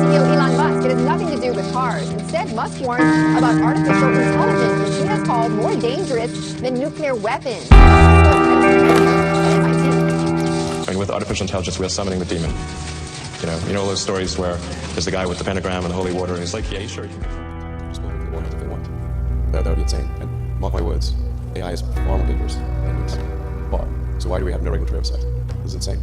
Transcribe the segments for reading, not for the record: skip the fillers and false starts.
CEO Elon Musk, it has nothing to do with cars. Instead, Musk warns about artificial intelligence, which he has called more dangerous than nuclear weapons. And with artificial intelligence, we are summoning the demon. You know those stories where there's the guy with the pentagram and the holy water, and he's like, yeah, sure, you can just build what they want. That would be insane. And mark my words, AI is far more dangerous than nukes. Far. So why do we have no regulatory oversight? This is insane.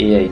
AI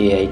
AI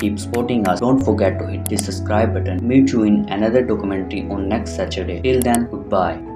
Keep supporting us. Don't forget to hit the subscribe button. Meet you in another documentary on next Saturday. Till then, goodbye.